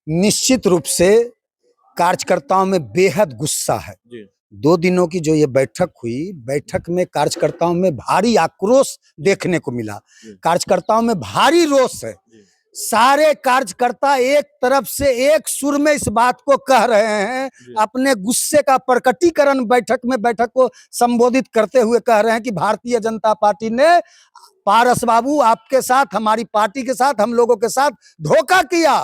निश्चित रूप से कार्यकर्ताओं में बेहद गुस्सा है। 2 दिनों की जो ये बैठक हुई, बैठक में कार्यकर्ताओं में भारी आक्रोश देखने को मिला। कार्यकर्ताओं में भारी रोष है। सारे कार्यकर्ता एक तरफ से एक सुर में इस बात को कह रहे हैं, अपने गुस्से का प्रकटीकरण बैठक को संबोधित करते हुए कह रहे हैं कि भारतीय जनता पार्टी ने पारस बाबू आपके साथ, हमारी पार्टी के साथ, हम लोगों के साथ धोखा किया,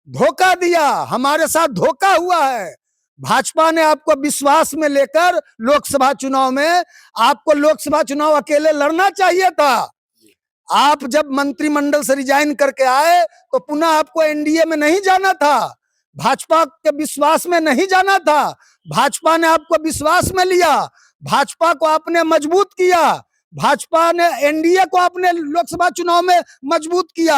धोखा दिया, हमारे साथ धोखा हुआ है। भाजपा ने आपको विश्वास में लेकर लोकसभा चुनाव में, आपको लोकसभा चुनाव अकेले लड़ना चाहिए था। आप जब मंत्रिमंडल से रिजाइन करके आए तो पुनः आपको एनडीए में नहीं जाना था, भाजपा के विश्वास में नहीं जाना था। भाजपा ने आपको विश्वास में लिया, भाजपा को आपने मजबूत किया, भाजपा ने एनडीए को आपने लोकसभा चुनाव में मजबूत किया।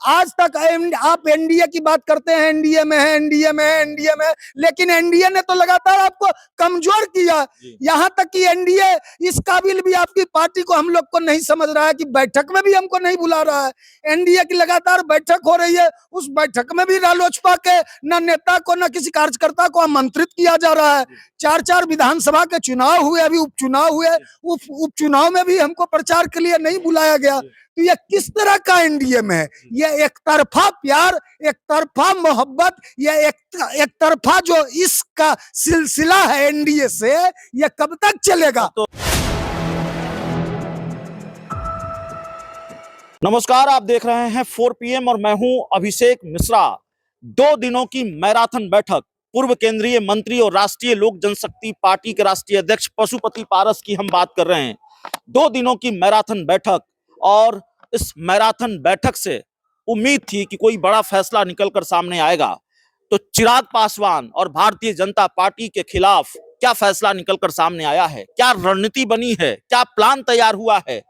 आज तक आप एनडीए की बात करते हैं, एनडीए में है, एनडीए में है, एनडीए में है, लेकिन एनडीए ने तो लगातार आपको कमजोर किया। यहां तक कि एनडीए इस काबिल भी आपकी पार्टी को, हम लोग को नहीं समझ रहा है कि बैठक में भी हमको नहीं बुला रहा है। एनडीए की लगातार बैठक हो रही है, उस बैठक में भी रालोसपा के न नेता को न किसी कार्यकर्ता को आमंत्रित किया जा रहा है। 4 विधानसभा के चुनाव हुए, अभी उपचुनाव हुए, उपचुनाव में भी हमको प्रचार के लिए नहीं बुलाया गया। तो ये किस तरह का एनडीए में है? ये एक तरफा प्यार, एक तरफा मोहब्बत, ये एक तरफा जो इसका सिलसिला है एनडीए से, ये कब तक चलेगा? नमस्कार, आप देख रहे हैं 4 PM और मैं हूं अभिषेक मिश्रा। 2 दिनों की मैराथन बैठक, पूर्व केंद्रीय मंत्री और राष्ट्रीय लोक जनशक्ति पार्टी के राष्ट्रीय अध्यक्ष पशुपति पारस की हम बात कर रहे हैं। 2 दिनों की मैराथन बैठक, और इस मैराथन बैठक से उम्मीद थी कि कोई बड़ा फैसला निकलकर सामने आएगा। तो चिराग पासवान और भारतीय जनता पार्टी के खिलाफ क्या फैसला निकलकर सामने आया है, क्या रणनीति बनी है, क्या प्लान तैयार हुआ है,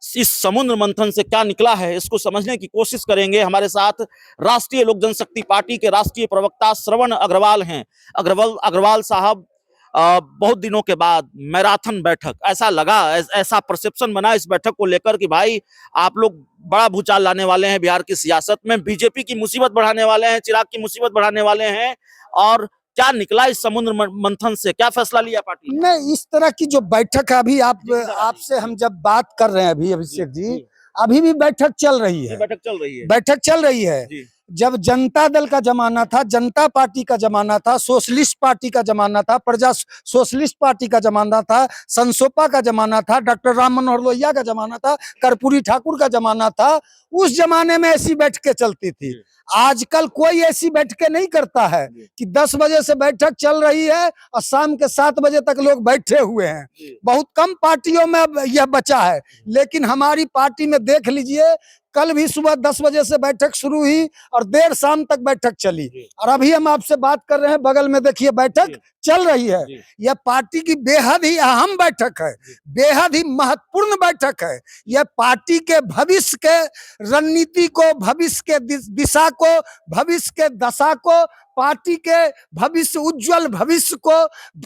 इस समुद्र मंथन से क्या निकला है, इसको समझने की कोशिश करेंगे। हमारे साथ राष्ट्रीय लोक जनशक्ति पार्टी के राष्ट्रीय प्रवक्ता श्रवण अग्रवाल हैं। अग्रवाल साहब, बहुत दिनों के बाद मैराथन बैठक, ऐसा लगा, ऐसा परसेप्शन बना इस बैठक को लेकर कि भाई आप लोग बड़ा भूचाल लाने वाले हैं बिहार की सियासत में, बीजेपी की मुसीबत बढ़ाने वाले हैं, चिराग की मुसीबत बढ़ाने वाले हैं। और क्या निकला इस समुद्र मंथन से, क्या फैसला लिया पार्टी ने? इस तरह की जो बैठक है, अभी आपसे हम जब बात कर रहे हैं, अभी अभिषेक जी, अभी भी बैठक चल रही है, बैठक चल रही है। जब जनता दल का जमाना था, जनता पार्टी का जमाना था, सोशलिस्ट पार्टी का जमाना था, प्रजा सोशलिस्ट पार्टी का जमाना था, संसोपा का जमाना था, डॉक्टर राम मनोहर लोहिया का जमाना था, कर्पूरी ठाकुर का जमाना था, उस जमाने में ऐसी बैठकें चलती थी। आजकल कोई ऐसी बैठकें नहीं करता है कि 10 बजे से बैठक चल रही है और शाम के 7 बजे तक लोग बैठे हुए हैं। बहुत कम पार्टियों में यह बचा है, लेकिन हमारी पार्टी में देख लीजिए, कल भी सुबह 10 बजे से बैठक शुरू हुई और देर शाम तक बैठक चली, और अभी हम आपसे बात कर रहे हैं, बगल में देखिए बैठक चल रही है। यह पार्टी की बेहद ही अहम बैठक है, बेहद ही महत्वपूर्ण बैठक है। यह पार्टी के भविष्य के रणनीति को, भविष्य के दिशा को, भविष्य के दशा को, पार्टी के भविष्य, उज्जवल भविष्य को,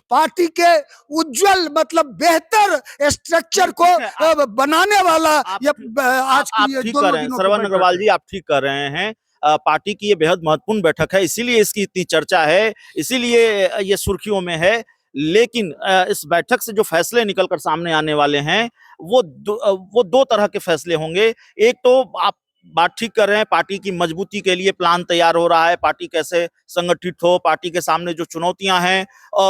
पार्टी के उज्जवल मतलब बेहतर स्ट्रक्चर को बनाने वाला आज की श्रवण अग्रवाल जी, आप ठीक कर रहे हैं। पार्टी की ये बेहद महत्वपूर्ण बैठक है, इसीलिए इसकी इतनी चर्चा है, इसीलिए ये सुर्खियों में है। लेकिन इस बैठक से जो फैसले निकलकर सामने आने वाले हैं, वो 2 तरह के फैसले होंगे। एक तो आप बात ठीक कर रहे हैं, पार्टी की मजबूती के लिए प्लान तैयार हो रहा है, पार्टी कैसे संगठित हो, पार्टी के सामने जो चुनौतियां हैं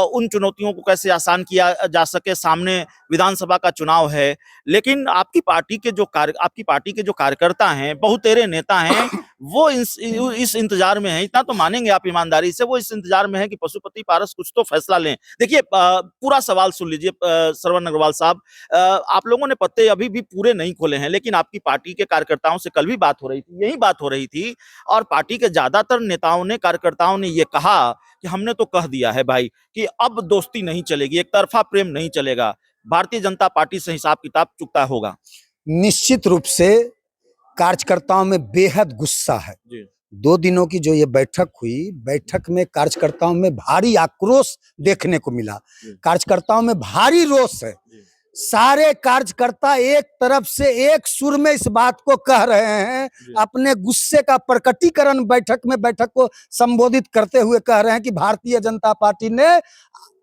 उन चुनौतियों को कैसे आसान किया जा सके। सामने विधानसभा का चुनाव है, लेकिन आपकी पार्टी के जो कार्यकर्ता हैं, बहुतेरे नेता हैं, वो इस इंतजार में है, इतना तो मानेंगे आप ईमानदारी से, वो इस इंतजार में है कि पशुपति पारस कुछ तो फैसला लें। देखिए, पूरा सवाल सुन लीजिए श्रवण अग्रवाल साहब, आप लोगों ने पत्ते अभी भी पूरे नहीं खोले हैं, लेकिन आपकी पार्टी के कार्यकर्ताओं से कल भी बात हो रही थी, यही बात हो रही थी, और पार्टी के ज्यादातर नेताओं ने, कार्यकर्ताओं ने ये कहा कि हमने तो कह दिया है भाई कि अब दोस्ती नहीं चलेगी, एक तरफा प्रेम नहीं चलेगा, भारतीय जनता पार्टी से हिसाब किताब चुकता होगा। निश्चित रूप से कार्यकर्ताओं में बेहद गुस्सा है। 2 दिनों की जो ये बैठक हुई, बैठक में कार्यकर्ताओं में भारी आक्रोश देखने को मिला, कार्यकर्ताओं में भारी रोष है। सारे कार्यकर्ता एक तरफ से एक सुर में इस बात को कह रहे हैं, अपने गुस्से का प्रकटीकरण बैठक को संबोधित करते हुए कह रहे हैं कि भारतीय जनता पार्टी ने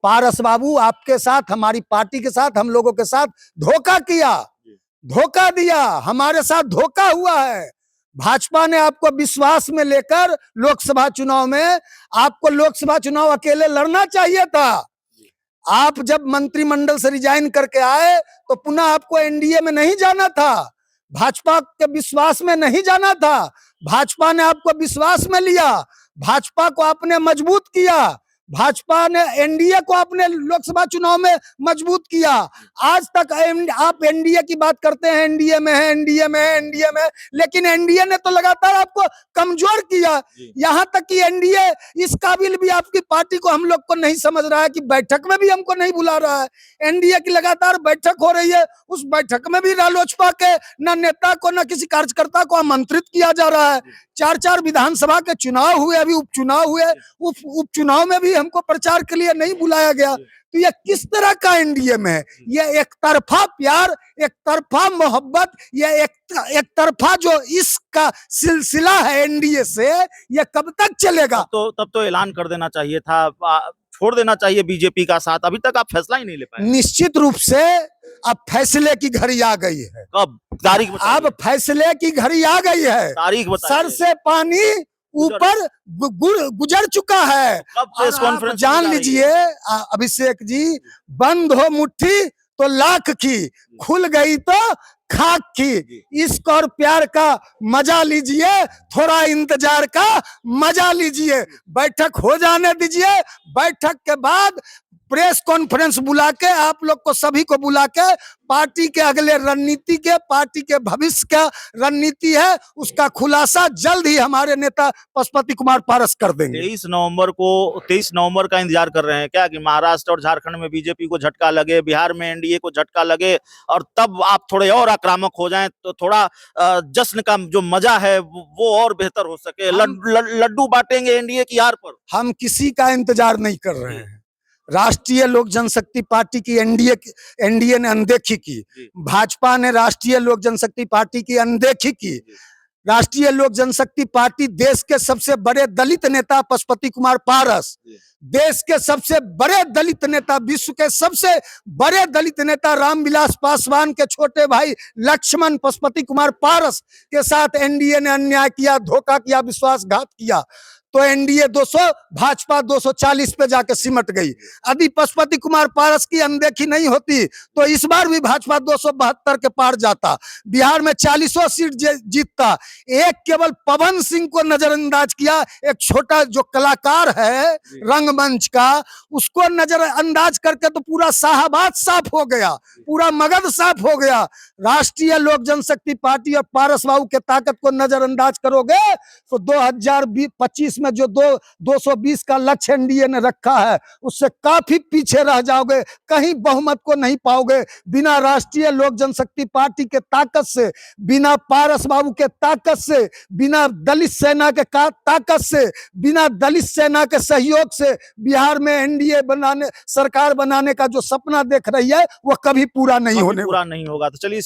पारस बाबू आपके साथ, हमारी पार्टी के साथ, हम लोगों के साथ धोखा किया, धोखा दिया, हमारे साथ धोखा हुआ है। भाजपा ने आपको विश्वास में लेकर लोकसभा चुनाव में, आपको लोकसभा चुनाव अकेले लड़ना चाहिए था। आप जब मंत्रिमंडल से रिजाइन करके आए तो पुनः आपको एनडीए में नहीं जाना था, भाजपा के विश्वास में नहीं जाना था। भाजपा ने आपको विश्वास में लिया, भाजपा को आपने मजबूत किया, भाजपा ने एनडीए को अपने लोकसभा चुनाव में मजबूत किया। आज तक आप एनडीए की बात करते हैं, एनडीए में है, एनडीए में है, एनडीए में है, लेकिन एनडीए ने तो लगातार आपको कमजोर किया। यहाँ तक कि एनडीए इस काबिल भी आपकी पार्टी को, हम लोग को नहीं समझ रहा है कि बैठक में भी हमको नहीं बुला रहा है। एनडीए की लगातार बैठक हो रही है, उस बैठक में भी रालोसपा के न नेता को न किसी कार्यकर्ता को आमंत्रित किया जा रहा है। 4 विधानसभा के चुनाव हुए, अभी उपचुनाव हुए, उपचुनाव में भी हमको प्रचार के लिए नहीं बुलाया गया। तो ये किस तरह का एनडीए में है? ये एक तरफा प्यार, एक तरफा मोहब्बत, ये एक तरफा जो इसका सिलसिला है एनडीए से, ये कब तक चलेगा? तब तो ऐलान कर देना चाहिए था, छोड़ देना चाहिए बीजेपी का साथ। अभी तक आप फैसला ही नहीं ले पाए। निश्चित रूप से अब फैसले की घड़ी आ गई है। कब? तारीख बताइए। अब फैसले की घड़ी आ गई है, तारीख बताइए। सर से पानी ऊपर गुजर चुका है। कब प्रेस कॉन्फ्रेंस जान लीजिए अभिषेक जी, बंद हो मुट्ठी तो लाख की, खुल गई तो खाक की। इश्क और प्यार का मजा लीजिए, थोड़ा इंतजार का मजा लीजिए, बैठक हो जाने दीजिए। बैठक के बाद प्रेस कॉन्फ्रेंस बुला के आप लोग को, सभी को बुला के, पार्टी के अगले रणनीति के, पार्टी के भविष्य का रणनीति है, उसका खुलासा जल्द ही हमारे नेता पशुपति कुमार पारस कर देंगे। 23 नवंबर का इंतजार कर रहे हैं क्या, कि महाराष्ट्र और झारखंड में बीजेपी को झटका लगे, बिहार में एनडीए को झटका लगे, और तब आप थोड़े और आक्रामक हो जाएं, तो थोड़ा जश्न का जो मजा है वो और बेहतर हो सके। लड्डू बांटेंगे एनडीए की हार पर? हम किसी का इंतजार नहीं कर रहे हैं। राष्ट्रीय लोक जनशक्ति पार्टी की एनडीए ने अनदेखी की, भाजपा ने राष्ट्रीय लोक जनशक्ति पार्टी की अनदेखी की। राष्ट्रीय लोक जनशक्ति पार्टी देश के सबसे बड़े दलित नेता पशुपति कुमार पारस, देश के सबसे बड़े दलित नेता, विश्व के सबसे बड़े दलित नेता रामविलास पासवान के छोटे भाई लक्ष्मण पशुपति कुमार पारस के साथ एनडीए ने अन्याय किया, धोखा किया, विश्वासघात किया। तो एनडीए 200, भाजपा 240 पे जाके सिमट गई। यदि पशुपति कुमार पारस की अनदेखी नहीं होती तो इस बार भी भाजपा 272 के पार जाता, बिहार में 40 सीट जीतता। एक केवल पवन सिंह को नजरअंदाज किया, एक छोटा जो कलाकार है रंगमंच का, उसको नजरअंदाज करके तो पूरा शाहबाद साफ हो गया, पूरा मगध साफ हो गया। राष्ट्रीय लोक जनशक्ति पार्टी और पारस बाबू के ताकत को नजरअंदाज करोगे तो 2025 में जो 220 का लक्ष्य एनडीए ने रखा है उससे काफी पीछे रह जाओगे, कहीं बहुमत को नहीं पाओगे। बिना राष्ट्रीय लोक जनशक्ति पार्टी के ताकत से, बिना पारस बाबू के ताकत से, बिना दलित सेना के ताकत से, बिना दलित सेना के सहयोग से बिहार में एनडीए सरकार बनाने का जो सपना देख रही है वो कभी पूरा नहीं होगा। तो चलिए